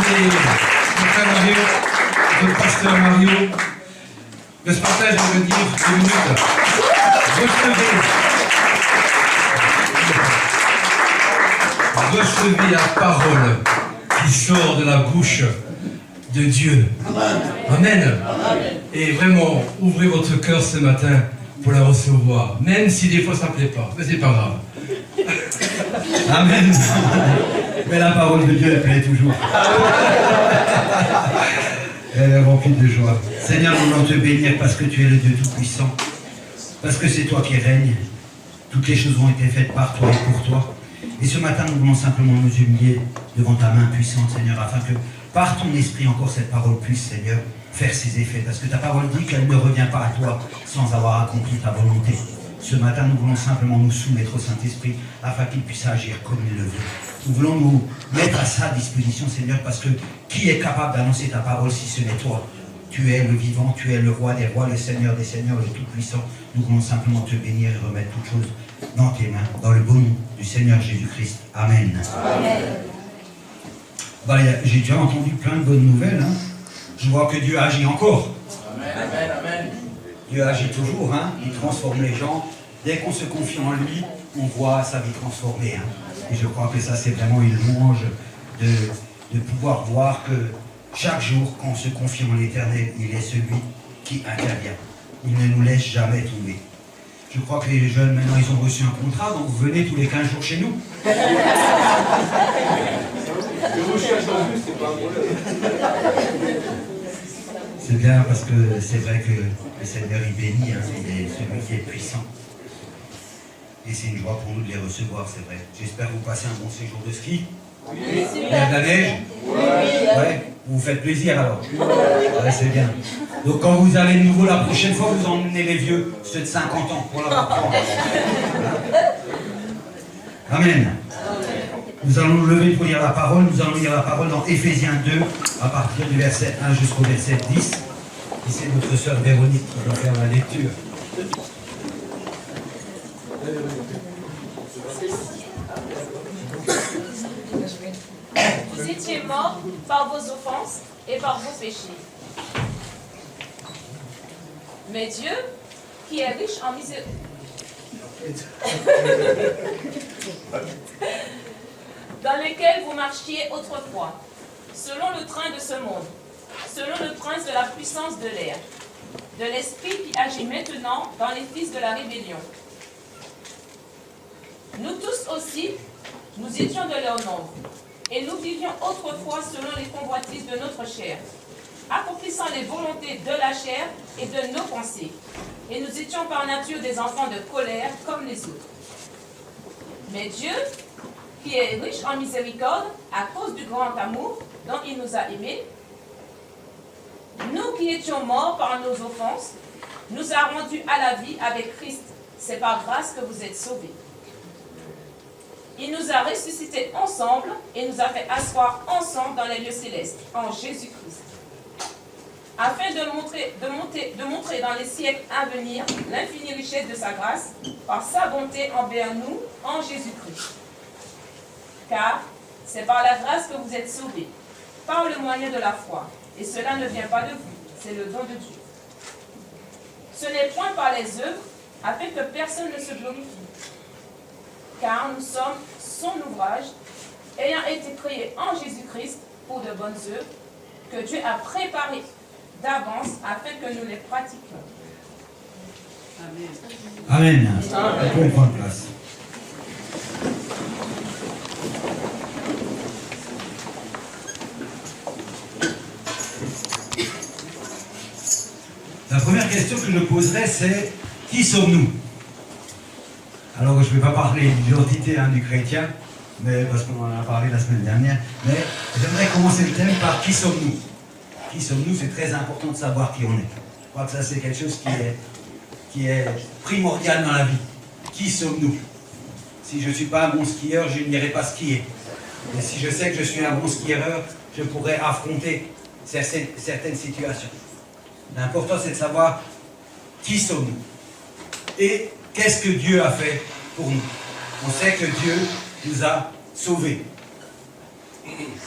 demander mon frère Mario, le pasteur Mario, de ce matin, je veux dire 2 minutes. Recevez la parole qui sort de la bouche de Dieu. Amen. Et vraiment, ouvrez votre cœur ce matin pour la recevoir. Même si des fois ça ne plaît pas. Mais c'est pas grave. Amen. Mais la parole de Dieu, elle plaît toujours. Elle est remplie de joie. Seigneur, nous voulons te bénir parce que tu es le Dieu Tout-Puissant. Parce que c'est toi qui règnes. Toutes les choses ont été faites par toi et pour toi. Et ce matin, nous voulons simplement nous humilier devant ta main puissante, Seigneur, afin que par ton esprit encore cette parole puisse, Seigneur, faire ses effets. Parce que ta parole dit qu'elle ne revient pas à toi sans avoir accompli ta volonté. Ce matin, nous voulons simplement nous soumettre au Saint-Esprit afin qu'il puisse agir comme il le veut. Nous voulons nous mettre à sa disposition, Seigneur, parce que qui est capable d'annoncer ta parole si ce n'est toi? Tu es le vivant, tu es le roi des rois, le Seigneur des seigneurs, le Tout-Puissant. Nous voulons simplement te bénir et remettre toutes choses dans tes mains, dans le beau nom du Seigneur Jésus-Christ. Amen. Amen. J'ai déjà entendu plein de bonnes nouvelles. Hein. Je vois que Dieu agit encore. Amen. Amen. Dieu agit toujours. Hein. Il transforme les gens. Dès qu'on se confie en lui, on voit sa vie transformée. Hein. Et je crois que ça, c'est vraiment une louange de pouvoir voir que chaque jour, quand on se confie en l'Éternel, il est celui qui intervient. Il ne nous laisse jamais tomber. Je crois que les jeunes, maintenant, ils ont reçu un contrat, donc vous venez tous les 15 jours chez nous. C'est bien parce que c'est vrai que le Seigneur, il bénit, hein, il est celui qui est puissant. Et c'est une joie pour nous de les recevoir, c'est vrai. J'espère que vous passez un bon séjour de ski. Oui. Il y a de la neige. Oui. Ouais. Vous faites plaisir alors. Ouais, c'est bien. Donc quand vous allez de nouveau la prochaine fois, vous emmenez les vieux, ceux de 50 ans, pour leur apprendre. Amen. Nous allons nous lever pour lire la parole. Nous allons lire la parole dans Éphésiens 2, à partir du verset 1 jusqu'au verset 10. Et c'est notre sœur Véronique qui va faire la lecture. Vous étiez morts par vos offenses et par vos péchés. Mais Dieu, qui est riche en miséricorde, dans lequel vous marchiez autrefois, selon le train de ce monde, selon le prince de la puissance de l'air, de l'esprit qui agit maintenant dans les fils de la rébellion. Nous tous aussi, nous étions de leur nombre, et nous vivions autrefois selon les convoitises de notre chair, accomplissant les volontés de la chair et de nos pensées. Et nous étions par nature des enfants de colère comme les autres. Mais Dieu, qui est riche en miséricorde, à cause du grand amour dont il nous a aimés, nous qui étions morts par nos offenses, nous a rendus à la vie avec Christ. C'est par grâce que vous êtes sauvés. Il nous a ressuscités ensemble et nous a fait asseoir ensemble dans les lieux célestes, en Jésus-Christ, afin de montrer dans les siècles à venir l'infinie richesse de sa grâce par sa bonté envers nous en Jésus-Christ. Car c'est par la grâce que vous êtes sauvés, par le moyen de la foi. Et cela ne vient pas de vous, c'est le don de Dieu. Ce n'est point par les œuvres, afin que personne ne se glorifie. Car nous sommes son ouvrage, ayant été créés en Jésus-Christ pour de bonnes œuvres, que Dieu a préparées d'avance afin que nous les pratiquions. Amen. Amen. On peut prendre place. La première question que je poserai, c'est qui sommes-nous? Alors, je ne vais pas parler de l'identité du chrétien, mais, parce qu'on en a parlé la semaine dernière, mais j'aimerais commencer le thème par qui sommes-nous? Qui sommes-nous? C'est très important de savoir qui on est. Je crois que ça, c'est quelque chose qui est primordial dans la vie. Qui sommes-nous? Si je ne suis pas un bon skieur, je n'irai pas skier. Et si je sais que je suis un bon skieur, je pourrais affronter certaines situations. L'important, c'est de savoir qui sommes-nous et qu'est-ce que Dieu a fait pour nous. On sait que Dieu nous a sauvés.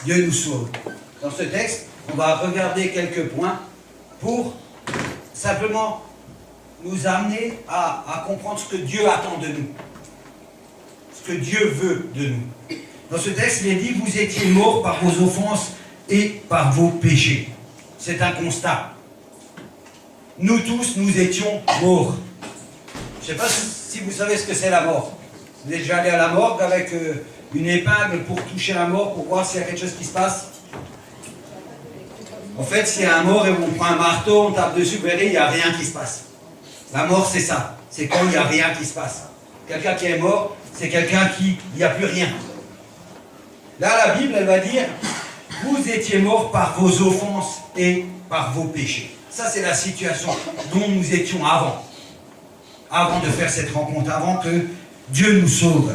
Dieu nous sauve. dans ce texte, on va regarder quelques points pour simplement nous amener à comprendre ce que Dieu attend de nous. Ce que Dieu veut de nous. Dans ce texte, il est dit, vous étiez morts par vos offenses et par vos péchés. C'est un constat. Nous tous, nous étions morts. Je ne sais pas si vous savez ce que c'est la mort. Vous êtes déjà allé à la morgue avec une épingle pour toucher la mort, pour voir s'il y a quelque chose qui se passe? En fait, s'il y a un mort et on prend un marteau, on tape dessus, vous verrez, il n'y a rien qui se passe. La mort, c'est ça. C'est quand il n'y a rien qui se passe. Quelqu'un qui est mort, c'est quelqu'un qui, il n'y a plus rien. Là, la Bible, elle va dire, vous étiez morts par vos offenses et par vos péchés. Ça, c'est la situation dont nous étions avant. Avant de faire cette rencontre, avant que Dieu nous sauve.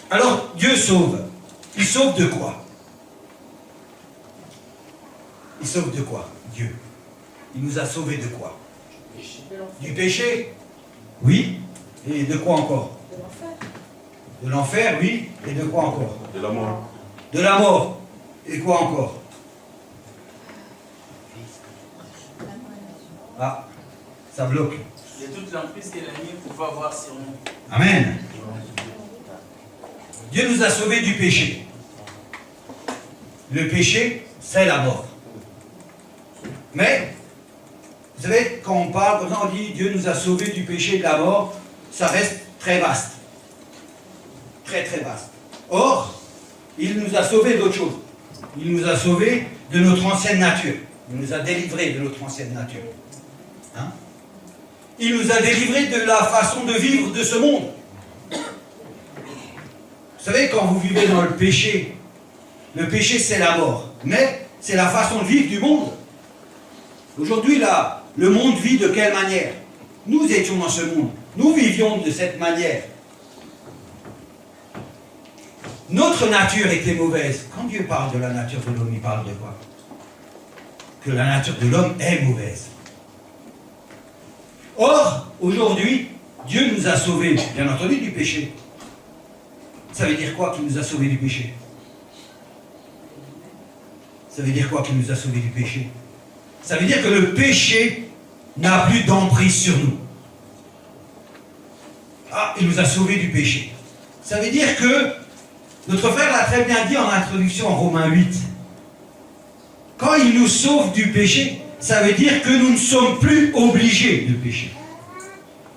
Alors, Dieu sauve. Il sauve de quoi? Il sauve de quoi, Dieu? Il nous a sauvés de quoi? Du péché? Oui. Et de quoi encore? De l'enfer, oui. Et de quoi encore? De la mort. De la mort. Et quoi encore? Ah, ça bloque. Et toute l'emprise que l'ennemi pouvait avoir sur nous. Amen. Dieu nous a sauvés du péché. Le péché, c'est la mort. Mais, vous savez, quand on parle, quand on dit Dieu nous a sauvés du péché et de la mort, ça reste très vaste. Très très vaste. Or, il nous a sauvés d'autre chose. Il nous a sauvés de notre ancienne nature. Il nous a délivrés de notre ancienne nature. Hein? Il nous a délivrés de la façon de vivre de ce monde. Vous savez, quand vous vivez dans le péché c'est la mort. Mais c'est la façon de vivre du monde. Aujourd'hui, là, le monde vit de quelle manière? Nous étions dans ce monde. Nous vivions de cette manière. Notre nature était mauvaise. Quand Dieu parle de la nature de l'homme, il parle de quoi? Que la nature de l'homme est mauvaise. Or, aujourd'hui, Dieu nous a sauvés, bien entendu, du péché. Ça veut dire quoi qu'il nous a sauvés du péché? Ça veut dire quoi qu'il nous a sauvés du péché? Ça veut dire que le péché n'a plus d'emprise sur nous. Ah, il nous a sauvés du péché. Ça veut dire que, notre frère l'a très bien dit en introduction en Romains 8, quand il nous sauve du péché, ça veut dire que nous ne sommes plus obligés de pécher.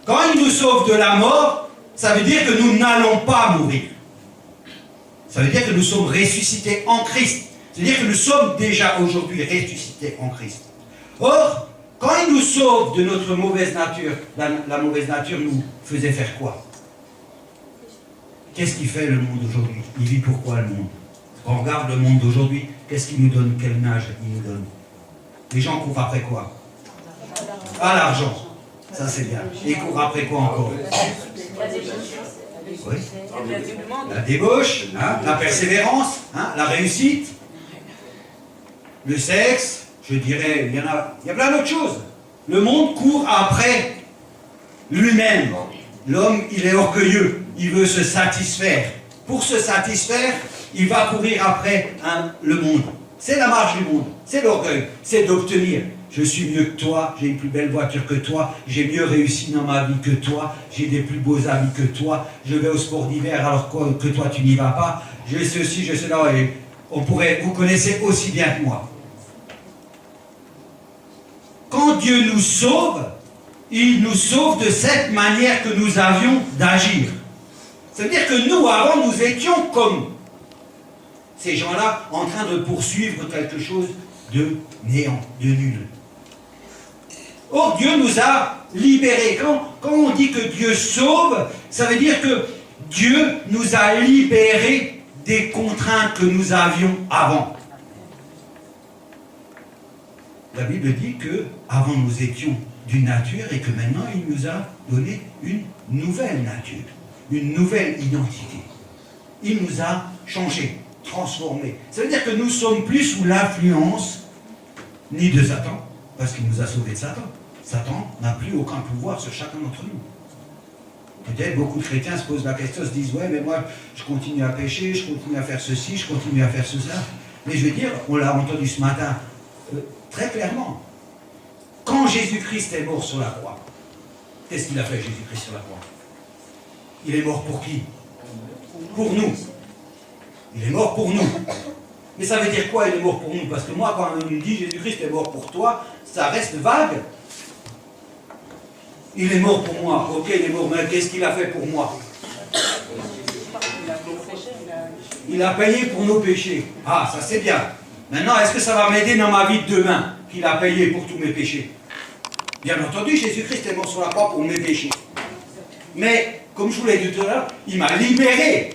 Quand il nous sauve de la mort, ça veut dire que nous n'allons pas mourir. Ça veut dire que nous sommes ressuscités en Christ. C'est-à-dire que nous sommes déjà aujourd'hui ressuscités en Christ. Or, quand il nous sauve de notre mauvaise nature, la mauvaise nature nous faisait faire quoi? Qu'est-ce qui fait le monde aujourd'hui? Il vit pourquoi le monde? Quand on regarde le monde d'aujourd'hui, qu'est-ce qu'il nous donne? Quelle image il nous donne? Les gens courent après quoi? Ah, l'argent. Ça c'est bien. Et ils courent après quoi encore? Oui. La débauche, hein, la persévérance, hein, la réussite, le sexe, je dirais, il y a plein d'autres choses. Le monde court après lui-même. L'homme, il est orgueilleux, il veut se satisfaire. Pour se satisfaire, il va courir après le monde. C'est la marche du monde, c'est l'orgueil, c'est d'obtenir. Je suis mieux que toi, j'ai une plus belle voiture que toi, j'ai mieux réussi dans ma vie que toi, j'ai des plus beaux amis que toi, je vais au sport d'hiver alors que toi tu n'y vas pas, je sais ceci, je sais là, et vous connaissez aussi bien que moi. Quand Dieu nous sauve, il nous sauve de cette manière que nous avions d'agir. C'est-à-dire que nous, avant, nous étions comme ces gens-là en train de poursuivre quelque chose de néant, de nul. Or, Dieu nous a libérés. Quand on dit que Dieu sauve, ça veut dire que Dieu nous a libérés des contraintes que nous avions avant. La Bible dit que avant nous étions d'une nature et que maintenant il nous a donné une nouvelle nature, une nouvelle identité. Il nous a changés, transformés. Ça veut dire que nous ne sommes plus sous l'influence ni de Satan, parce qu'il nous a sauvés de Satan. Satan n'a plus aucun pouvoir sur chacun d'entre nous. Peut-être beaucoup de chrétiens se posent la question, se disent « Ouais, mais moi, je continue à pécher, je continue à faire ceci, je continue à faire cela. » Mais je veux dire, on l'a entendu ce matin très clairement. Quand Jésus-Christ est mort sur la croix, qu'est-ce qu'il a fait Jésus-Christ sur la croix? Il est mort pour qui? Pour nous. Il est mort pour nous. Mais ça veut dire quoi, il est mort pour nous? Parce que moi, quand on me dit Jésus-Christ est mort pour toi, ça reste vague. Il est mort pour moi. Ok, il est mort, mais qu'est-ce qu'il a fait pour moi? Il a payé pour nos péchés. Ah, ça c'est bien. Maintenant, est-ce que ça va m'aider dans ma vie de demain, qu'il a payé pour tous mes péchés? Bien entendu, Jésus-Christ est mort sur la croix pour mes péchés. Mais, comme je vous l'ai dit tout à l'heure, il m'a libéré.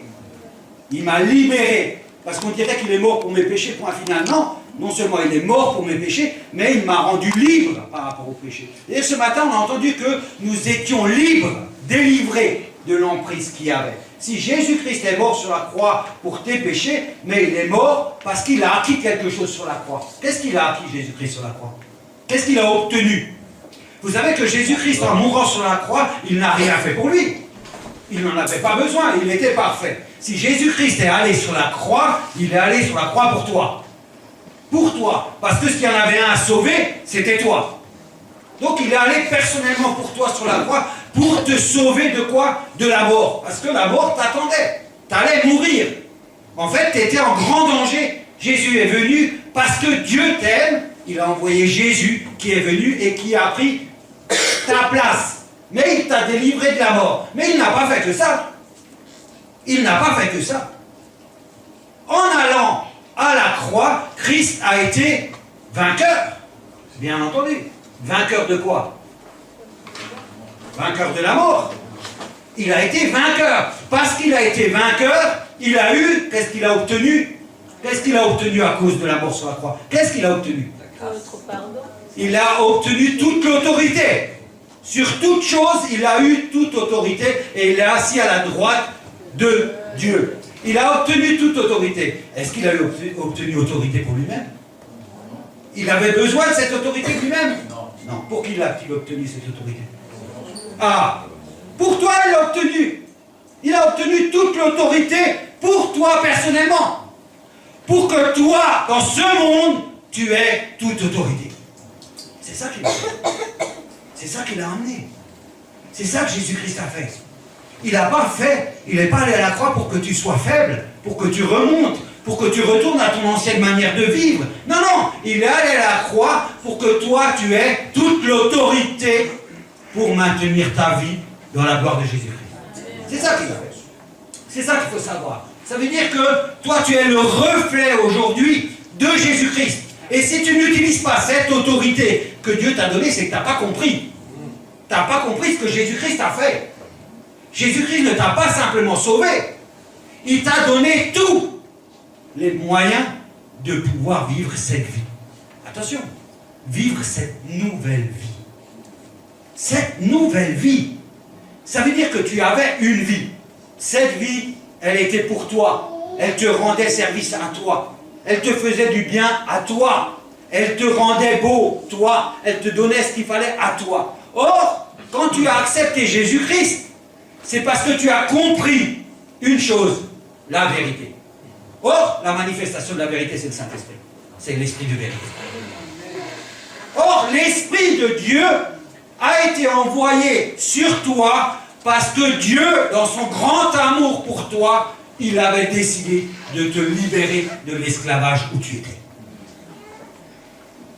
Il m'a libéré. Parce qu'on dirait qu'il est mort pour mes péchés, point final. Non, non seulement il est mort pour mes péchés, mais il m'a rendu libre par rapport aux péchés. Et ce matin, on a entendu que nous étions libres, délivrés de l'emprise qu'il y avait. Si Jésus-Christ est mort sur la croix pour tes péchés, mais il est mort parce qu'il a acquis quelque chose sur la croix. Qu'est-ce qu'il a acquis, Jésus-Christ, sur la croix? Qu'est-ce qu'il a obtenu? Vous savez que Jésus-Christ, en mourant sur la croix, il n'a rien fait pour lui. Il n'en avait pas besoin, il était parfait. Si Jésus-Christ est allé sur la croix, il est allé sur la croix pour toi. Pour toi. Parce que s'il y en avait un à sauver, c'était toi. Donc il est allé personnellement pour toi sur la croix, pour te sauver de quoi? De la mort. Parce que la mort t'attendait. Tu allais mourir. En fait, tu étais en grand danger. Jésus est venu parce que Dieu t'aime. Il a envoyé Jésus qui est venu et qui a pris ta place. Mais il t'a délivré de la mort. Mais il n'a pas fait que ça. Il n'a pas fait que ça. En allant à la croix, Christ a été vainqueur. Bien entendu. Vainqueur de quoi? Vainqueur de la mort. Il a été vainqueur. Parce qu'il a été vainqueur, il a eu, qu'est-ce qu'il a obtenu? Qu'est-ce qu'il a obtenu à cause de la mort sur la croix? Qu'est-ce qu'il a obtenu? Il a obtenu toute l'autorité. Sur toute chose, il a eu toute autorité et il est assis à la droite de Dieu. Il a obtenu toute autorité. Est-ce qu'il a obtenu autorité pour lui-même? Il avait besoin de cette autorité lui-même? Non. Pour qui a-t-il obtenu cette autorité? Ah, pour toi, il l'a obtenu. Il a obtenu toute l'autorité pour toi personnellement. Pour que toi, dans ce monde, tu aies toute autorité. C'est ça qu'il a fait. C'est ça qu'il a amené. C'est ça que Jésus-Christ a fait. Il n'a pas fait, il n'est pas allé à la croix pour que tu sois faible, pour que tu remontes, pour que tu retournes à ton ancienne manière de vivre. Non, non, il est allé à la croix pour que toi, tu aies toute l'autorité pour maintenir ta vie dans la gloire de Jésus-Christ. C'est ça qu'il a fait. C'est ça qu'il faut savoir. Ça veut dire que toi, tu es le reflet aujourd'hui de Jésus-Christ. Et si tu n'utilises pas cette autorité que Dieu t'a donnée, c'est que tu n'as pas compris. Tu n'as pas compris ce que Jésus-Christ a fait. Jésus-Christ ne t'a pas simplement sauvé. Il t'a donné tous les moyens de pouvoir vivre cette vie. Attention, vivre cette nouvelle vie. Cette nouvelle vie, ça veut dire que tu avais une vie. Cette vie, elle était pour toi. Elle te rendait service à toi. Elle te faisait du bien à toi. Elle te rendait beau, toi. Elle te donnait ce qu'il fallait à toi. Or, quand tu as accepté Jésus-Christ, c'est parce que tu as compris une chose, la vérité. Or, la manifestation de la vérité, c'est le Saint-Esprit. C'est l'Esprit de vérité. Or, l'Esprit de Dieu a été envoyé sur toi parce que Dieu, dans son grand amour pour toi, il avait décidé de te libérer de l'esclavage où tu étais.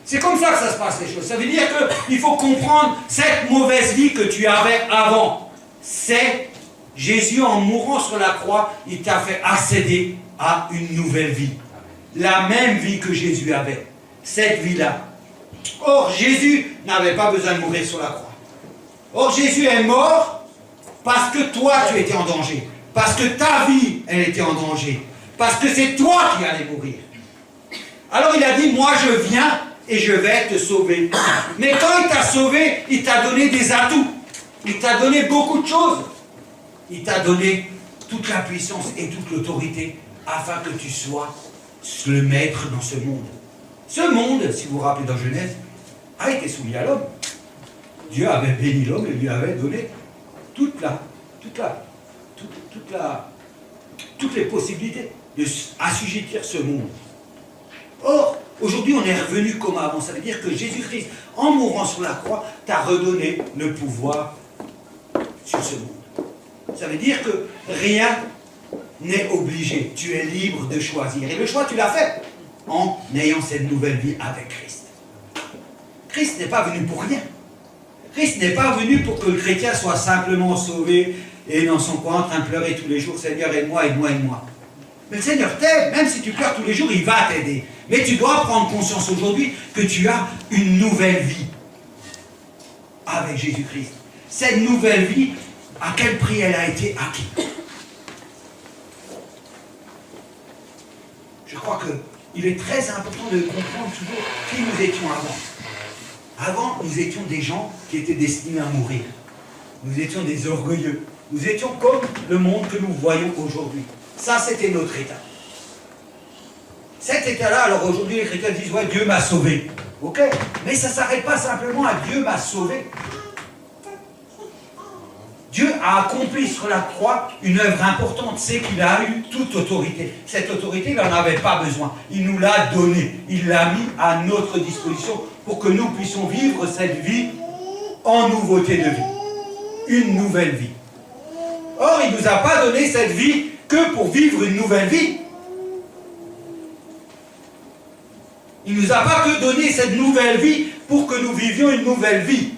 C'est comme ça que ça se passe les choses. Ça veut dire qu'il faut comprendre cette mauvaise vie que tu avais avant. C'est Jésus, en mourant sur la croix, il t'a fait accéder à une nouvelle vie. La même vie que Jésus avait. Cette vie-là. Or, Jésus n'avait pas besoin de mourir sur la croix. Or, Jésus est mort parce que toi, tu étais en danger. Parce que ta vie, elle était en danger. Parce que c'est toi qui allais mourir. Alors il a dit, moi je viens et je vais te sauver. Mais quand il t'a sauvé, il t'a donné des atouts. Il t'a donné beaucoup de choses. Il t'a donné toute la puissance et toute l'autorité afin que tu sois le maître dans ce monde. Ce monde, si vous vous rappelez dans Genèse, a été soumis à l'homme. Dieu avait béni l'homme et lui avait donné toutes les possibilités de assujettir ce monde. Or, aujourd'hui, on est revenu comme avant. Ça veut dire que Jésus-Christ, en mourant sur la croix, t'a redonné le pouvoir sur ce monde. Ça veut dire que rien n'est obligé. Tu es libre de choisir. Et le choix, tu l'as fait en ayant cette nouvelle vie avec Christ. Christ n'est pas venu pour rien. Christ n'est pas venu pour que le chrétien soit simplement sauvé et dans son coin en train de pleurer tous les jours, Seigneur, aide-moi, aide-moi, aide-moi. Mais le Seigneur t'aide, même si tu pleures tous les jours, il va t'aider. Mais tu dois prendre conscience aujourd'hui que tu as une nouvelle vie avec Jésus-Christ. Cette nouvelle vie, à quel prix elle a été acquise? Je crois qu'il est très important de comprendre toujours qui nous étions avant. Avant, nous étions des gens qui étaient destinés à mourir. Nous étions des orgueilleux. Nous étions comme le monde que nous voyons aujourd'hui. Ça, c'était notre état. Cet état-là, alors aujourd'hui, les chrétiens disent, ouais, Dieu m'a sauvé. Ok, mais ça ne s'arrête pas simplement à Dieu m'a sauvé. Dieu a accompli sur la croix une œuvre importante, c'est qu'il a eu toute autorité. Cette autorité, il n'en avait pas besoin. Il nous l'a donnée. Il l'a mis à notre disposition pour que nous puissions vivre cette vie en nouveauté de vie. Une nouvelle vie. Or, il ne nous a pas donné cette vie que pour vivre une nouvelle vie. Il ne nous a pas que donné cette nouvelle vie pour que nous vivions une nouvelle vie.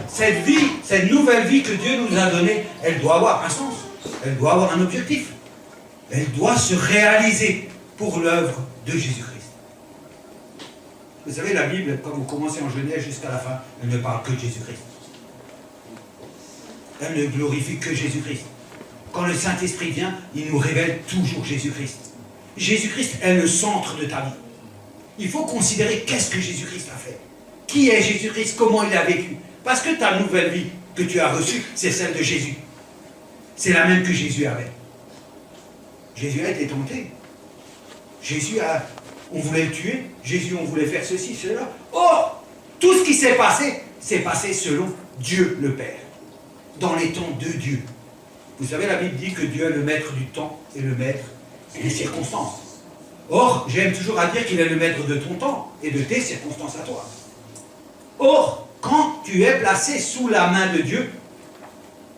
Cette vie, cette nouvelle vie que Dieu nous a donnée, elle doit avoir un sens. Elle doit avoir un objectif. Elle doit se réaliser pour l'œuvre de Jésus-Christ. Vous savez, la Bible, quand vous commencez en Genèse jusqu'à la fin, elle ne parle que de Jésus-Christ. Elle ne glorifie que Jésus-Christ. Quand le Saint-Esprit vient, il nous révèle toujours Jésus-Christ. Jésus-Christ est le centre de ta vie. Il faut considérer qu'est-ce que Jésus-Christ a fait. Qui est Jésus-Christ? Comment il a vécu? Parce que ta nouvelle vie que tu as reçue, c'est celle de Jésus. C'est la même que Jésus avait. Jésus a été tenté. On voulait le tuer. Jésus, on voulait faire ceci, cela. Or, tout ce qui s'est passé, c'est passé selon Dieu le Père. Dans les temps de Dieu. Vous savez, la Bible dit que Dieu est le maître du temps et le maître des circonstances. Or, j'aime toujours à dire qu'il est le maître de ton temps et de tes circonstances à toi. Or, quand tu es placé sous la main de Dieu,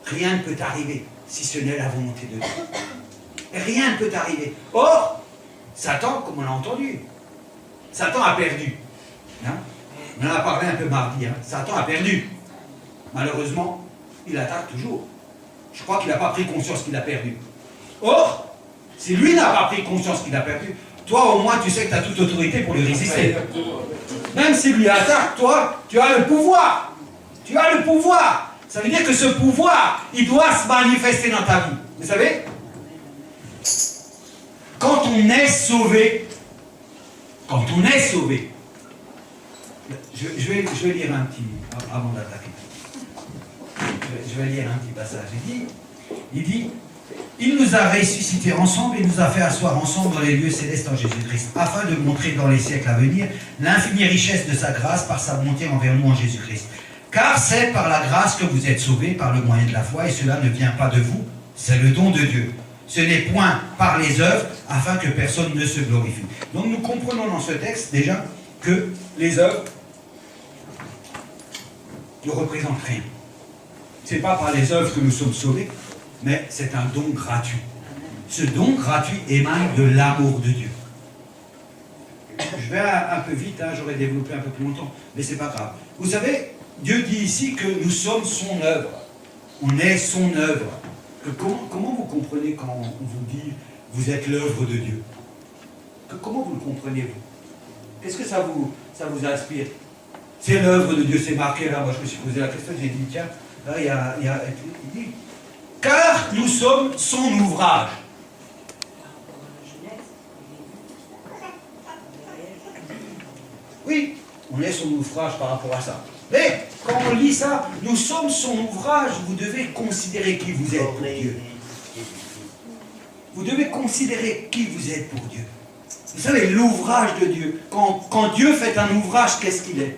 rien ne peut t'arriver si ce n'est la volonté de Dieu. Rien ne peut t'arriver. Or, Satan, comme on l'a entendu, Satan a perdu. Hein? On en a parlé un peu mardi. Hein? Satan a perdu. Malheureusement, il attaque toujours. Je crois qu'il n'a pas pris conscience qu'il a perdu. Or, si lui n'a pas pris conscience qu'il a perdu, toi au moins tu sais que tu as toute autorité pour lui résister. Même s'il lui attaque, toi, tu as le pouvoir. Tu as le pouvoir. Ça veut dire que ce pouvoir, il doit se manifester dans ta vie. Vous savez? Quand on est sauvé, je vais lire un petit, avant d'attaquer. Je vais lire un petit passage. Il dit, il nous a ressuscités ensemble et nous a fait asseoir ensemble dans les lieux célestes en Jésus-Christ, afin de montrer dans les siècles à venir l'infinie richesse de sa grâce par sa bonté envers nous en Jésus-Christ. Car c'est par la grâce que vous êtes sauvés, par le moyen de la foi, et cela ne vient pas de vous, c'est le don de Dieu. Ce n'est point par les œuvres, afin que personne ne se glorifie. Donc nous comprenons dans ce texte déjà que les œuvres ne représentent rien. Ce n'est pas par les œuvres que nous sommes sauvés, mais c'est un don gratuit. Ce don gratuit émane de l'amour de Dieu. Je vais un peu vite, hein, j'aurais développé un peu plus longtemps, mais c'est pas grave. Vous savez, Dieu dit ici que nous sommes son œuvre. On est son œuvre. Comment vous comprenez quand on vous dit vous êtes l'œuvre de Dieu? Comment vous le comprenez, vous? Qu'est-ce que ça vous inspire? C'est l'œuvre de Dieu, c'est marqué là. Moi, je me suis posé la question, j'ai dit, tiens, là, il dit, car nous sommes son ouvrage. Oui, on est son ouvrage par rapport à ça. Mais, quand on lit ça, nous sommes son ouvrage, vous devez considérer qui vous êtes pour Dieu. Vous devez considérer qui vous êtes pour Dieu. Vous savez, l'ouvrage de Dieu, quand Dieu fait un ouvrage, qu'est-ce qu'il est?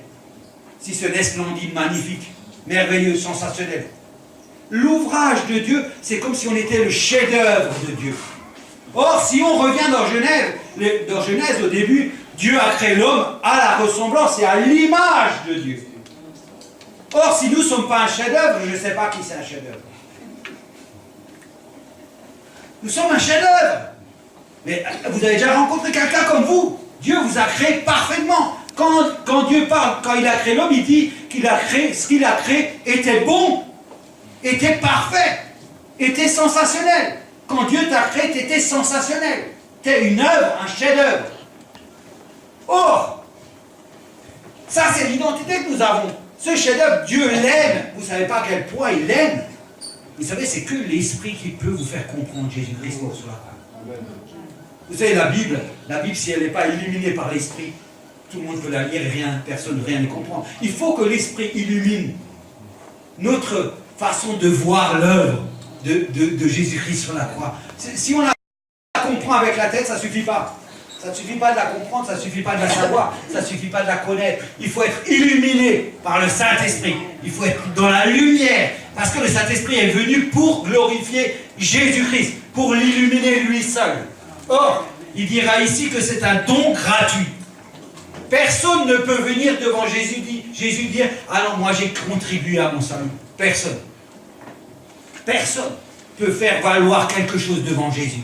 Si ce n'est splendide, magnifique, merveilleux, sensationnel. L'ouvrage de Dieu, c'est comme si on était le chef-d'œuvre de Dieu. Or, si on revient dans Genève, dans Genèse, au début, Dieu a créé l'homme à la ressemblance et à l'image de Dieu. Or, si nous ne sommes pas un chef-d'œuvre, je ne sais pas qui c'est un chef-d'œuvre. Nous sommes un chef-d'œuvre. Mais vous avez déjà rencontré quelqu'un comme vous? Dieu vous a créé parfaitement. Quand Dieu parle, quand il a créé l'homme, il dit qu'il a créé, ce qu'il a créé était bon, était parfait, était sensationnel. Quand Dieu t'a créé, tu étais sensationnel. Tu es une œuvre, un chef-d'œuvre. Or, ça c'est l'identité que nous avons. Ce chef-d'œuvre, Dieu l'aime. Vous ne savez pas à quel point il l'aime. Vous savez, c'est que l'Esprit qui peut vous faire comprendre Jésus-Christ pour cela. Vous savez, la Bible, si elle n'est pas illuminée par l'Esprit, tout le monde peut la lire, personne rien ne comprend. Il faut que l'Esprit illumine notre façon de voir l'œuvre de Jésus-Christ sur la croix. Si on la comprend avec la tête, ça ne suffit pas. Ça ne suffit pas de la comprendre, ça ne suffit pas de la savoir, ça ne suffit pas de la connaître. Il faut être illuminé par le Saint-Esprit. Il faut être dans la lumière. Parce que le Saint-Esprit est venu pour glorifier Jésus-Christ, pour l'illuminer lui seul. Or, il dira ici que c'est un don gratuit. Personne ne peut venir devant Jésus dire « Ah non, moi j'ai contribué à mon salut. » Personne. Personne peut faire valoir quelque chose devant Jésus.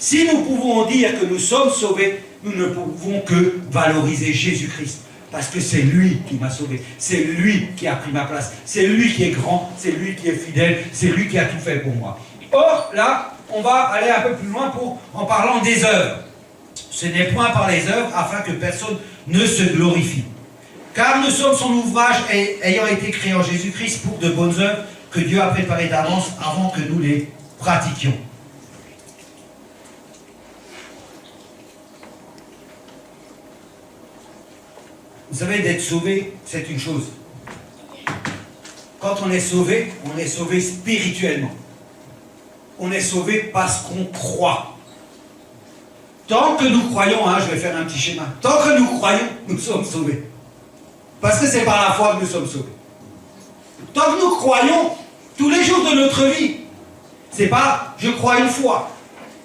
Si nous pouvons dire que nous sommes sauvés, nous ne pouvons que valoriser Jésus-Christ. Parce que c'est lui qui m'a sauvé. C'est lui qui a pris ma place. C'est lui qui est grand. C'est lui qui est fidèle. C'est lui qui a tout fait pour moi. Or, là, on va aller un peu plus loin en parlant des œuvres. Ce n'est point par les œuvres afin que personne ne se glorifie. Car nous sommes son ouvrage ayant été créé en Jésus-Christ pour de bonnes œuvres que Dieu a préparées d'avance avant que nous les pratiquions. Vous savez, d'être sauvé, c'est une chose. Quand on est sauvé spirituellement. On est sauvé parce qu'on croit. Tant que nous croyons, je vais faire un petit schéma. Tant que nous croyons, nous sommes sauvés. Parce que c'est par la foi que nous sommes sauvés. Tant que nous croyons, tous les jours de notre vie, c'est pas je crois une fois.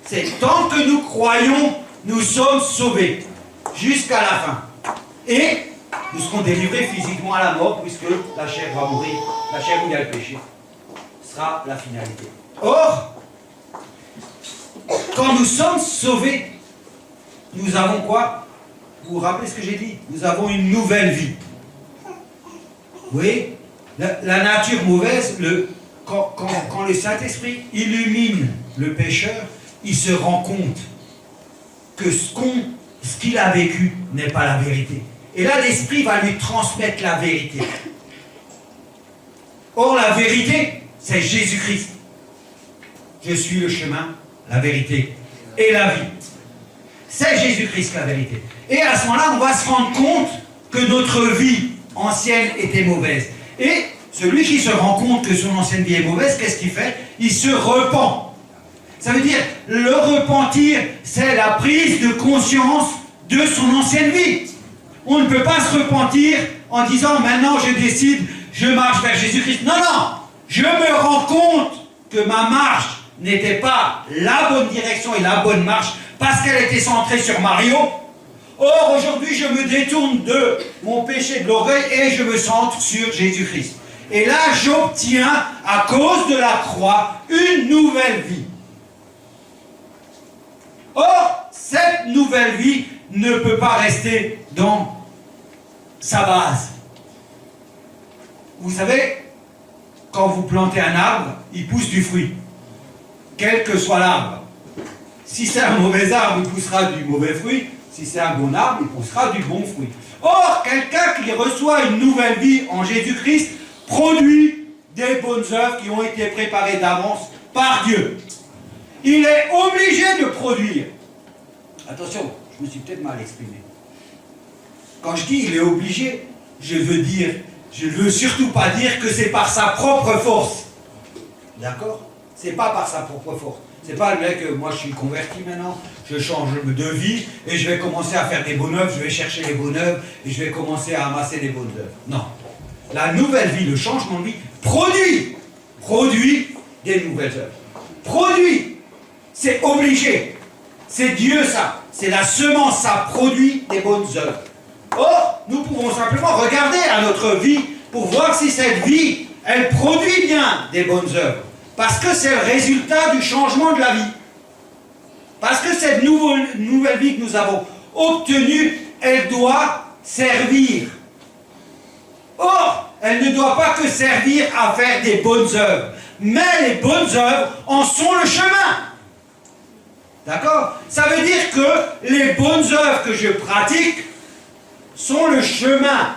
C'est tant que nous croyons, nous sommes sauvés. Jusqu'à la fin. Et nous serons délivrés physiquement à la mort, puisque la chair va mourir. La chair où il y a le péché sera la finalité. Or, quand nous sommes sauvés, nous avons quoi? Vous vous rappelez ce que j'ai dit? Nous avons une nouvelle vie. Vous voyez? La nature mauvaise, quand le Saint-Esprit illumine le pécheur, il se rend compte que ce qu'il a vécu n'est pas la vérité. Et là, l'Esprit va lui transmettre la vérité. Or, la vérité, c'est Jésus-Christ. Je suis le chemin, la vérité et la vie. C'est Jésus-Christ la vérité. Et à ce moment-là, on va se rendre compte que notre vie ancienne était mauvaise. Et celui qui se rend compte que son ancienne vie est mauvaise, qu'est-ce qu'il fait? Il se repent. Ça veut dire, le repentir, c'est la prise de conscience de son ancienne vie. On ne peut pas se repentir en disant, maintenant je décide, je marche vers Jésus-Christ. Non, non, je me rends compte que ma marche n'était pas la bonne direction et la bonne marche parce qu'elle était centrée sur Mario. Or, aujourd'hui, je me détourne de mon péché de l'orgueil et je me centre sur Jésus-Christ. Et là, j'obtiens, à cause de la croix, une nouvelle vie. Or, cette nouvelle vie ne peut pas rester dans sa base. Vous savez, quand vous plantez un arbre, il pousse du fruit. Quel que soit l'arbre. Si c'est un mauvais arbre, il poussera du mauvais fruit. Si c'est un bon arbre, il poussera du bon fruit. Or, quelqu'un qui reçoit une nouvelle vie en Jésus-Christ produit des bonnes œuvres qui ont été préparées d'avance par Dieu. Il est obligé de produire. Attention, je me suis peut-être mal exprimé. Quand je dis il est obligé, je veux surtout pas dire que c'est par sa propre force. D'accord? C'est pas par sa propre force. C'est pas le mec, moi je suis converti maintenant, je change de vie et je vais commencer à faire des bonnes œuvres, je vais chercher les bonnes œuvres et je vais commencer à amasser des bonnes œuvres. Non. La nouvelle vie, le changement de vie, produit des nouvelles œuvres. Produit. C'est obligé. C'est Dieu ça. C'est la semence, ça produit des bonnes œuvres. Or, nous pouvons simplement regarder à notre vie pour voir si cette vie, elle produit bien des bonnes œuvres. Parce que c'est le résultat du changement de la vie. Parce que cette nouvelle vie que nous avons obtenue, elle doit servir. Or, elle ne doit pas que servir à faire des bonnes œuvres. Mais les bonnes œuvres en sont le chemin. D'accord? Ça veut dire que les bonnes œuvres que je pratique sont le chemin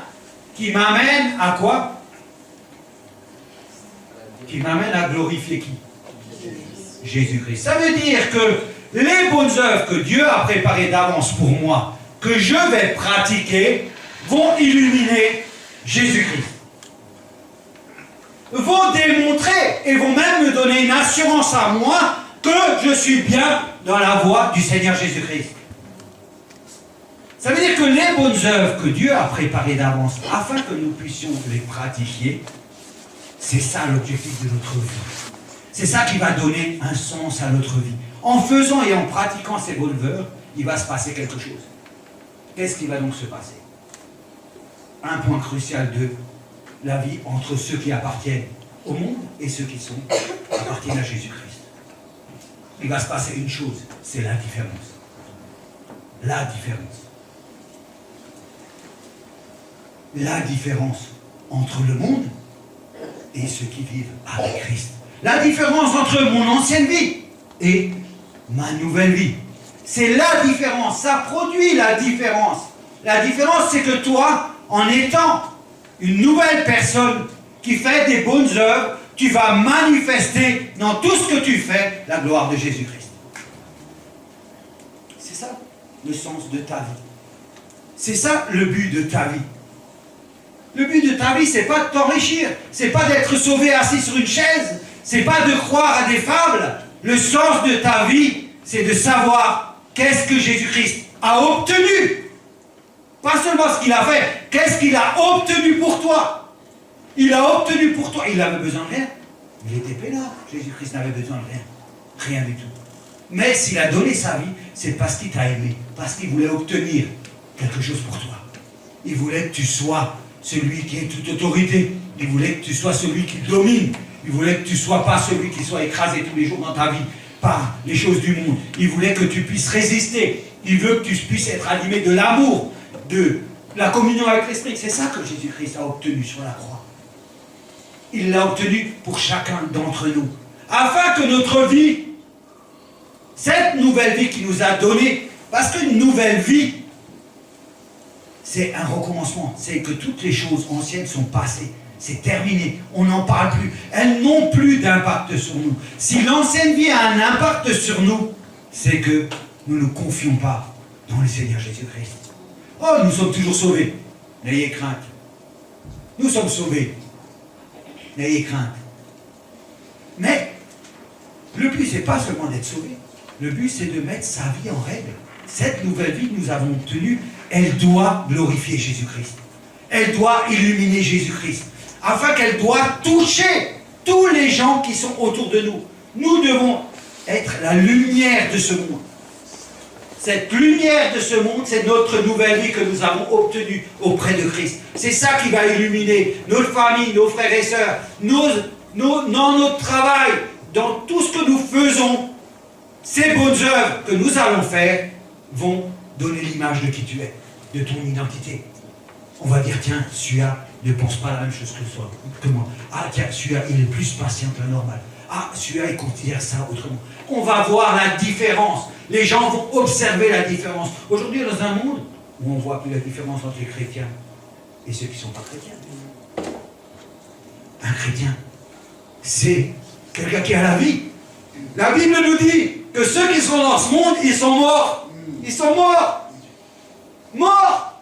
qui m'amène à quoi? Qui m'amène à glorifier qui? Jésus-Christ. Ça veut dire que les bonnes œuvres que Dieu a préparées d'avance pour moi, que je vais pratiquer, vont illuminer Jésus-Christ. Vont démontrer et vont même me donner une assurance à moi que je suis bien dans la voie du Seigneur Jésus-Christ. Ça veut dire que les bonnes œuvres que Dieu a préparées d'avance afin que nous puissions les pratiquer, c'est ça l'objectif de notre vie. C'est ça qui va donner un sens à notre vie. En faisant et en pratiquant ces bonnes œuvres, il va se passer quelque chose. Qu'est-ce qui va donc se passer? Un point crucial de la vie entre ceux qui appartiennent au monde et ceux qui appartiennent à Jésus-Christ. Il va se passer une chose, c'est la différence. La différence. La différence entre le monde et ceux qui vivent avec Christ. La différence entre mon ancienne vie et ma nouvelle vie. C'est la différence, ça produit la différence. La différence, c'est que toi, en étant une nouvelle personne qui fait des bonnes œuvres, tu vas manifester dans tout ce que tu fais la gloire de Jésus-Christ. C'est ça le sens de ta vie. C'est ça le but de ta vie. Le but de ta vie, c'est pas de t'enrichir, c'est pas d'être sauvé assis sur une chaise, c'est pas de croire à des fables. Le sens de ta vie, c'est de savoir qu'est-ce que Jésus-Christ a obtenu. Pas seulement ce qu'il a fait, qu'est-ce qu'il a obtenu pour toi. Il a obtenu pour toi, il n'avait besoin de rien. Il était peinard, Jésus-Christ n'avait besoin de rien. Rien du tout. Mais s'il a donné sa vie, c'est parce qu'il t'a aimé, parce qu'il voulait obtenir quelque chose pour toi. Il voulait que tu sois celui qui est toute autorité. Il voulait que tu sois celui qui domine. Il voulait que tu ne sois pas celui qui soit écrasé tous les jours dans ta vie par les choses du monde. Il voulait que tu puisses résister. Il veut que tu puisses être animé de l'amour, de la communion avec l'Esprit. C'est ça que Jésus-Christ a obtenu sur la croix. Il l'a obtenu pour chacun d'entre nous. Afin que notre vie, cette nouvelle vie qu'il nous a donnée, parce qu'une nouvelle vie, c'est un recommencement. C'est que toutes les choses anciennes sont passées. C'est terminé. On n'en parle plus. Elles n'ont plus d'impact sur nous. Si l'ancienne vie a un impact sur nous, c'est que nous ne confions pas dans le Seigneur Jésus-Christ. Oh, nous sommes toujours sauvés. N'ayez crainte. Nous sommes sauvés. N'ayez crainte. Mais le but, c'est pas seulement d'être sauvé. Le but, c'est de mettre sa vie en règle. Cette nouvelle vie que nous avons obtenue, elle doit glorifier Jésus-Christ. Elle doit illuminer Jésus-Christ. Afin qu'elle doit toucher tous les gens qui sont autour de nous. Nous devons être la lumière de ce monde. Cette lumière de ce monde, c'est notre nouvelle vie que nous avons obtenue auprès de Christ. C'est ça qui va illuminer notre famille, nos frères et sœurs, dans notre travail, dans tout ce que nous faisons. Ces bonnes œuvres que nous allons faire vont donner l'image de qui tu es, de ton identité. On va dire, tiens, celui-là ne pense pas la même chose que moi. Ah, tiens, celui-là, il est plus patient que la normale. Ah, celui-là, il considère ça autrement. On va voir la différence. Les gens vont observer la différence. Aujourd'hui, dans un monde où on ne voit plus la différence entre les chrétiens et ceux qui ne sont pas chrétiens. Un chrétien, c'est quelqu'un qui a la vie. La Bible nous dit que ceux qui sont dans ce monde, ils sont morts. Ils sont morts. Morts.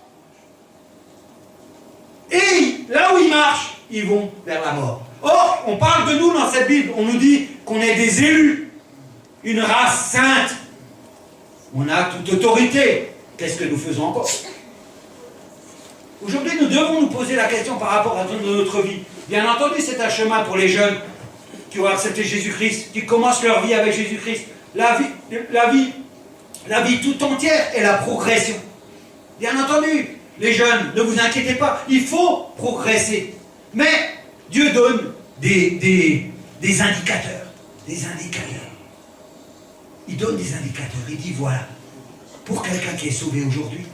Et là où ils marchent, ils vont vers la mort. Or, on parle de nous dans cette Bible. On nous dit qu'on est des élus. Une race sainte. On a toute autorité. Qu'est-ce que nous faisons encore? Aujourd'hui, nous devons nous poser la question par rapport à notre vie. Bien entendu, c'est un chemin pour les jeunes qui ont accepté Jésus-Christ, qui commencent leur vie avec Jésus-Christ. La vie La vie tout entière est la progression. Bien entendu, les jeunes, ne vous inquiétez pas, il faut progresser. Mais Dieu donne des indicateurs. Des indicateurs. Il donne des indicateurs. Il dit, voilà, pour quelqu'un qui est sauvé aujourd'hui,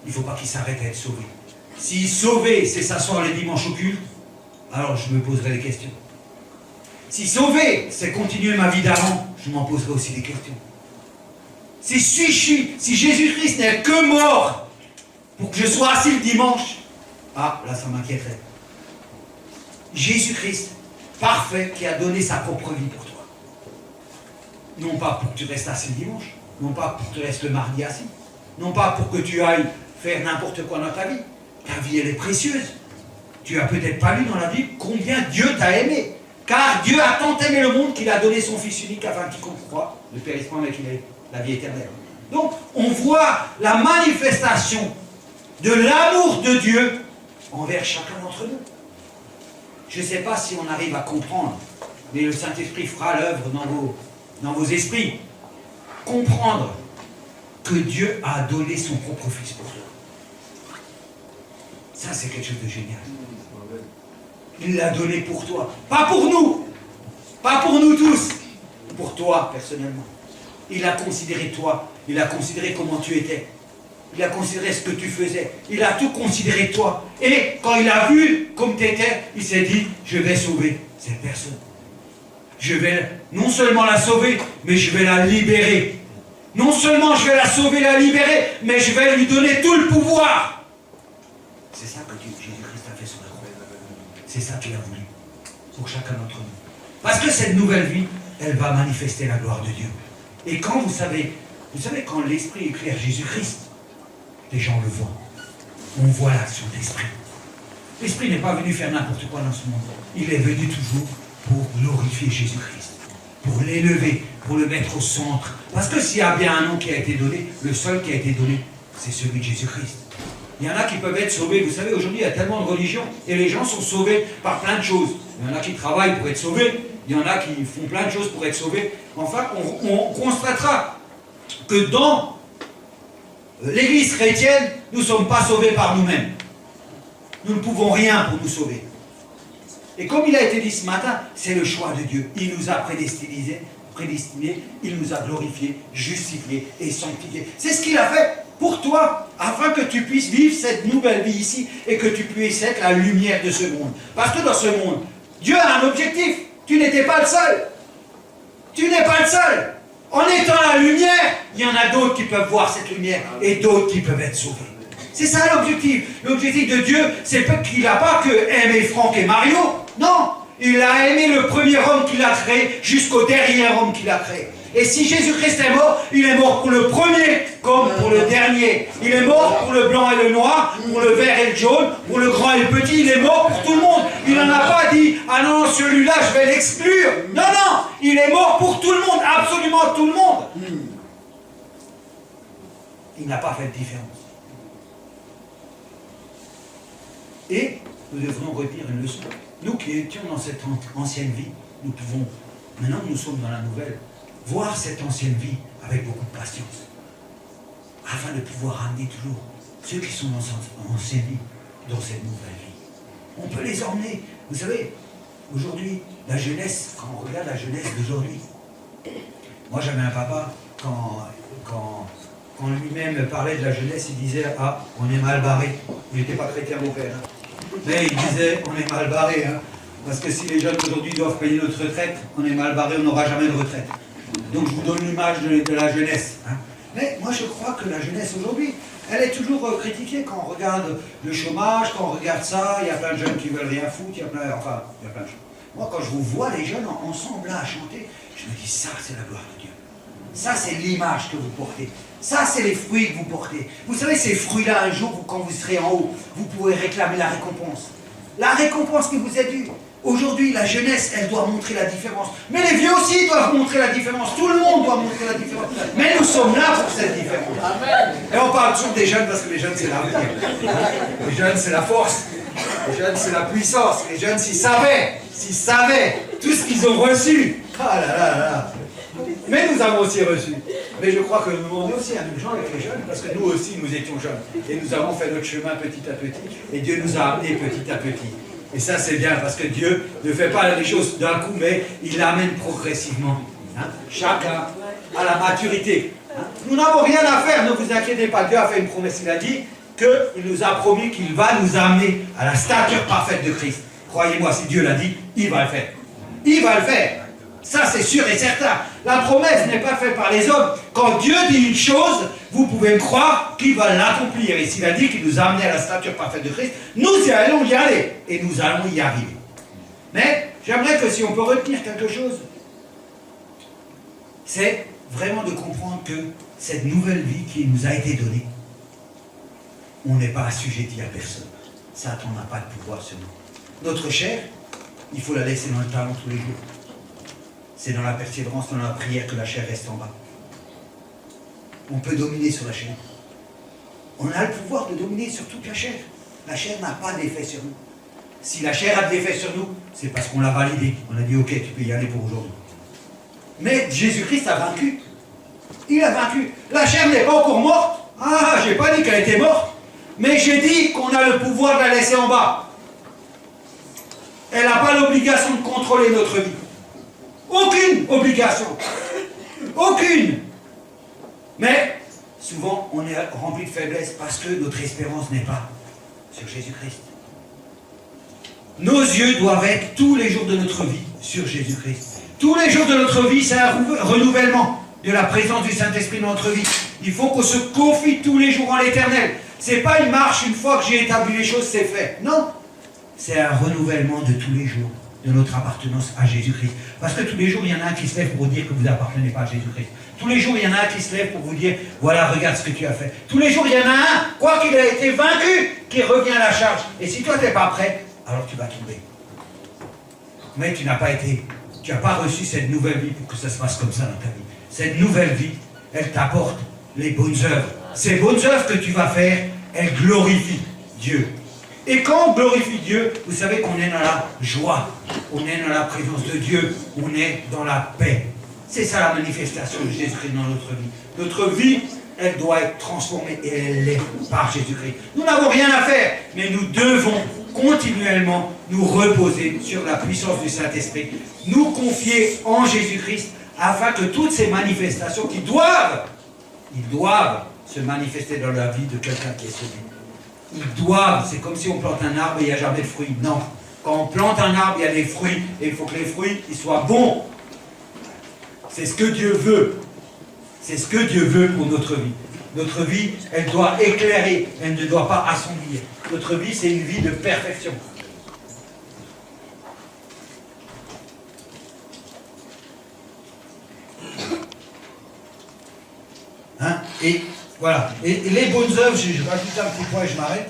il ne faut pas qu'il s'arrête à être sauvé. Si sauver, c'est s'asseoir les dimanches au culte, alors je me poserai des questions. Si sauver, c'est continuer ma vie d'avant, je m'en poserai aussi des questions. Si Jésus-Christ n'est que mort pour que je sois assis le dimanche, ah, là ça m'inquiéterait. Jésus-Christ, parfait, qui a donné sa propre vie pour toi. Non pas pour que tu restes assis le dimanche, non pas pour que tu restes le mardi assis, non pas pour que tu ailles faire n'importe quoi dans ta vie. Ta vie, elle est précieuse. Tu n'as peut-être pas lu dans la Bible combien Dieu t'a aimé. Car Dieu a tant aimé le monde qu'il a donné son Fils unique afin que quiconque croit ne périsse point mais qu'il ait la vie éternelle. Donc, on voit la manifestation de l'amour de Dieu envers chacun d'entre nous. Je ne sais pas si on arrive à comprendre, mais le Saint-Esprit fera l'œuvre dans vos esprits. Comprendre que Dieu a donné son propre Fils pour toi. Ça, c'est quelque chose de génial. Il l'a donné pour toi. Pas pour nous. Pas pour nous tous. Pour toi, personnellement. Il a considéré toi. Il a considéré comment tu étais. Il a considéré ce que tu faisais. Il a tout considéré toi. Et quand il a vu comme tu étais, il s'est dit, je vais sauver cette personne. Je vais non seulement la sauver, mais je vais la libérer. Non seulement je vais la sauver, la libérer, mais je vais lui donner tout le pouvoir. C'est ça que Jésus-Christ a fait sur la croix. C'est ça qu'il a voulu pour chacun d'entre nous. Parce que cette nouvelle vie, elle va manifester la gloire de Dieu. Et quand vous savez quand l'Esprit éclaire Jésus-Christ, les gens le voient. On voit l'action de l'Esprit. L'Esprit n'est pas venu faire n'importe quoi dans ce monde. Il est venu toujours pour glorifier Jésus-Christ, pour l'élever, pour le mettre au centre. Parce que s'il y a bien un nom qui a été donné, le seul qui a été donné, c'est celui de Jésus-Christ. Il y en a qui peuvent être sauvés. Vous savez, aujourd'hui, il y a tellement de religions et les gens sont sauvés par plein de choses. Il y en a qui travaillent pour être sauvés. Il y en a qui font plein de choses pour être sauvés. Enfin, on constatera que dans l'Église chrétienne, nous ne sommes pas sauvés par nous-mêmes. Nous ne pouvons rien pour nous sauver. Et comme il a été dit ce matin, c'est le choix de Dieu. Il nous a prédestinés, il nous a glorifiés, justifiés et sanctifiés. C'est ce qu'il a fait pour toi, afin que tu puisses vivre cette nouvelle vie ici et que tu puisses être la lumière de ce monde. Parce que dans ce monde, Dieu a un objectif. Tu n'étais pas le seul. Tu n'es pas le seul. En étant la lumière, il y en a d'autres qui peuvent voir cette lumière et d'autres qui peuvent être sauvés. C'est ça l'objectif. L'objectif de Dieu, c'est qu'il n'a pas que aimé Franck et Mario. Non, il a aimé le premier homme qu'il a créé jusqu'au dernier homme qu'il a créé. Et si Jésus-Christ est mort, il est mort pour le premier comme pour le dernier. Il est mort pour le blanc et le noir, pour le vert et le jaune, pour le grand et le petit. Il est mort pour tout le monde. Il n'en a pas dit, ah non, celui-là, je vais l'exclure. Non, non, il est mort pour tout le monde, absolument tout le monde. Il n'a pas fait de différence. Et nous devrons retenir une leçon. Nous qui étions dans cette ancienne vie, nous pouvons, maintenant que nous sommes dans la nouvelle, voir cette ancienne vie avec beaucoup de patience, afin de pouvoir amener toujours ceux qui sont dans cette ancienne vie, dans cette nouvelle vie. On peut les emmener. Vous savez, aujourd'hui, la jeunesse, quand on regarde la jeunesse d'aujourd'hui, moi j'avais un papa, quand lui-même parlait de la jeunesse, il disait, ah, on est mal barré. Il n'était pas chrétien, mon père. Hein. Mais il disait, on est mal barré. Hein. Parce que si les jeunes aujourd'hui doivent payer notre retraite, on est mal barré, on n'aura jamais de retraite. Donc je vous donne l'image de la jeunesse. Hein. Mais moi je crois que la jeunesse aujourd'hui, elle est toujours critiquée quand on regarde le chômage, quand on regarde ça, il y a plein de jeunes qui veulent rien foutre, il y a plein de choses. Moi quand je vous vois les jeunes ensemble là à chanter, je me dis ça c'est la gloire de Dieu. Ça c'est l'image que vous portez. Ça c'est les fruits que vous portez. Vous savez ces fruits-là un jour, quand vous serez en haut, vous pourrez réclamer la récompense. La récompense qui vous est due. Aujourd'hui, la jeunesse, elle doit montrer la différence. Mais les vieux aussi doivent montrer la différence. Tout le monde doit montrer la différence. Mais nous sommes là pour cette différence. Amen. Et on parle toujours des jeunes parce que les jeunes, c'est l'avenir. Les jeunes, c'est la force. Les jeunes, c'est la puissance. Les jeunes, s'ils savaient tout ce qu'ils ont reçu. Ah là là là. Mais nous avons aussi reçu. Mais je crois que nous avons aussi un gens avec les jeunes, parce que nous aussi nous étions jeunes. Et nous avons fait notre chemin petit à petit, et Dieu nous a amenés petit à petit. Et ça c'est bien, parce que Dieu ne fait pas les choses d'un coup, mais il l'amène progressivement. Hein? Chacun à la maturité. Hein? Nous n'avons rien à faire, ne vous inquiétez pas. Dieu a fait une promesse, il a dit qu'il nous a promis qu'il va nous amener à la stature parfaite de Christ. Croyez-moi, si Dieu l'a dit, il va le faire. Il va le faire. Ça, c'est sûr et certain. La promesse n'est pas faite par les hommes. Quand Dieu dit une chose, vous pouvez me croire qu'il va l'accomplir. Et s'il a dit qu'il nous a amenés à la stature parfaite de Christ, nous y allons y aller. Et nous allons y arriver. Mais j'aimerais que si on peut retenir quelque chose, c'est vraiment de comprendre que cette nouvelle vie qui nous a été donnée, on n'est pas assujetti à personne. Satan n'a pas de pouvoir sur nous. Notre chair, il faut la laisser dans le talon tous les jours. C'est dans la persévérance, dans la prière que la chair reste en bas. On peut dominer sur la chair. On a le pouvoir de dominer sur toute la chair. La chair n'a pas d'effet sur nous. Si la chair a de l'effet sur nous, c'est parce qu'on l'a validé. On a dit, ok, tu peux y aller pour aujourd'hui. Mais Jésus-Christ a vaincu. Il a vaincu. La chair n'est pas encore morte. Ah, j'ai pas dit qu'elle était morte. Mais j'ai dit qu'on a le pouvoir de la laisser en bas. Elle n'a pas l'obligation de contrôler notre vie. Aucune obligation. Aucune. Mais souvent, on est rempli de faiblesse parce que notre espérance n'est pas sur Jésus-Christ. Nos yeux doivent être tous les jours de notre vie sur Jésus-Christ. Tous les jours de notre vie, c'est un renouvellement de la présence du Saint-Esprit dans notre vie. Il faut qu'on se confie tous les jours en l'Éternel. C'est pas une marche, une fois que j'ai établi les choses, c'est fait. Non. C'est un renouvellement de tous les jours de notre appartenance à Jésus-Christ. Parce que tous les jours, il y en a un qui se lève pour vous dire que vous n'appartenez pas à Jésus-Christ. Tous les jours, il y en a un qui se lève pour vous dire, voilà, regarde ce que tu as fait. Tous les jours, il y en a un, quoi qu'il ait été vaincu, qui revient à la charge. Et si toi, tu n'es pas prêt, alors tu vas tomber. Mais tu n'as pas été, tu n'as pas reçu cette nouvelle vie pour que ça se passe comme ça dans ta vie. Cette nouvelle vie, elle t'apporte les bonnes œuvres. Ces bonnes œuvres que tu vas faire, elles glorifient Dieu. Et quand on glorifie Dieu, vous savez qu'on est dans la joie, on est dans la présence de Dieu, on est dans la paix. C'est ça la manifestation de Jésus-Christ dans notre vie. Notre vie, elle doit être transformée et elle l'est par Jésus-Christ. Nous n'avons rien à faire, mais nous devons continuellement nous reposer sur la puissance du Saint-Esprit, nous confier en Jésus-Christ afin que toutes ces manifestations qui doivent se manifester dans la vie de quelqu'un qui est sauvé. Ils doivent, c'est comme si on plante un arbre et il n'y a jamais de fruits. Non. Quand on plante un arbre, il y a des fruits. Et il faut que les fruits ils soient bons. C'est ce que Dieu veut. C'est ce que Dieu veut pour notre vie. Notre vie, elle doit éclairer. Elle ne doit pas assombrir. Notre vie, c'est une vie de perfection. Hein? Et voilà. Et les bonnes œuvres, je rajoute un petit point et je m'arrête.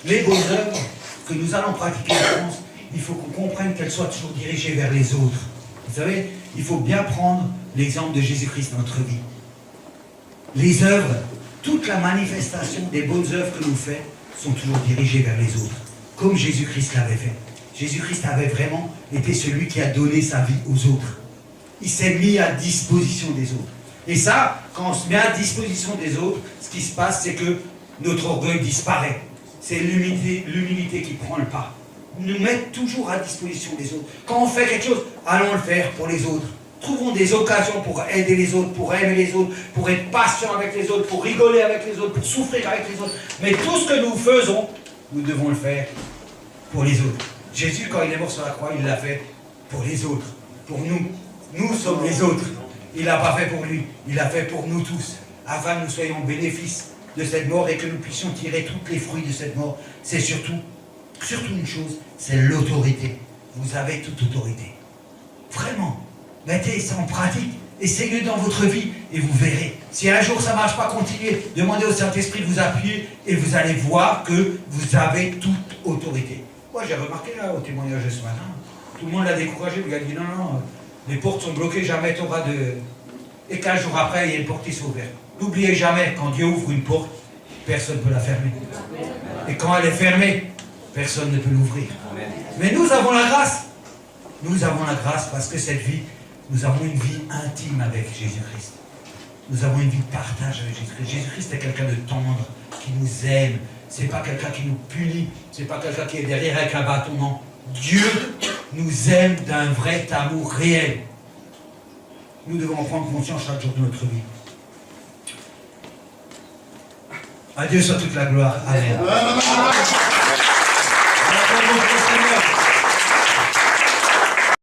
Les bonnes œuvres que nous allons pratiquer en France, il faut qu'on comprenne qu'elles soient toujours dirigées vers les autres. Vous savez, il faut bien prendre l'exemple de Jésus-Christ dans notre vie. Les œuvres, toute la manifestation des bonnes œuvres que nous faisons sont toujours dirigées vers les autres, comme Jésus-Christ l'avait fait. Jésus-Christ avait vraiment été celui qui a donné sa vie aux autres. Il s'est mis à disposition des autres. Et ça, quand on se met à disposition des autres, ce qui se passe, c'est que notre orgueil disparaît. C'est l'humilité qui prend le pas. Nous mettre toujours à disposition des autres. Quand on fait quelque chose, allons le faire pour les autres. Trouvons des occasions pour aider les autres, pour aimer les autres, pour être patient avec les autres, pour rigoler avec les autres, pour souffrir avec les autres. Mais tout ce que nous faisons, nous devons le faire pour les autres. Jésus, quand il est mort sur la croix, il l'a fait pour les autres, pour nous. Nous sommes les autres. Il n'a pas fait pour lui, il l'a fait pour nous tous, afin que nous soyons bénéfices de cette mort et que nous puissions tirer tous les fruits de cette mort. C'est surtout une chose, c'est l'autorité. Vous avez toute autorité. Vraiment. Mettez ça en pratique. Essayez dans votre vie et vous verrez. Si un jour ça ne marche pas, continuez. Demandez au Saint-Esprit de vous appuyer et vous allez voir que vous avez toute autorité. Moi j'ai remarqué là au témoignage de ce matin, tout le monde l'a découragé, il a dit non, les portes sont bloquées, jamais tu auras de... Et 15 jours après, il y a une porte qui s'ouvre. N'oubliez jamais, quand Dieu ouvre une porte, personne ne peut la fermer. Et quand elle est fermée, personne ne peut l'ouvrir. Mais nous avons la grâce. Nous avons la grâce parce que cette vie, nous avons une vie intime avec Jésus-Christ. nous avons une vie de partage avec Jésus-Christ. Jésus-Christ est quelqu'un de tendre, qui nous aime. C'est pas quelqu'un qui nous punit. C'est pas quelqu'un qui est derrière avec un bâton. Non. Dieu nous aime d'un vrai amour réel. Nous devons en prendre conscience chaque jour de notre vie. À Dieu soit toute la gloire. Amen. Alors, Seigneur.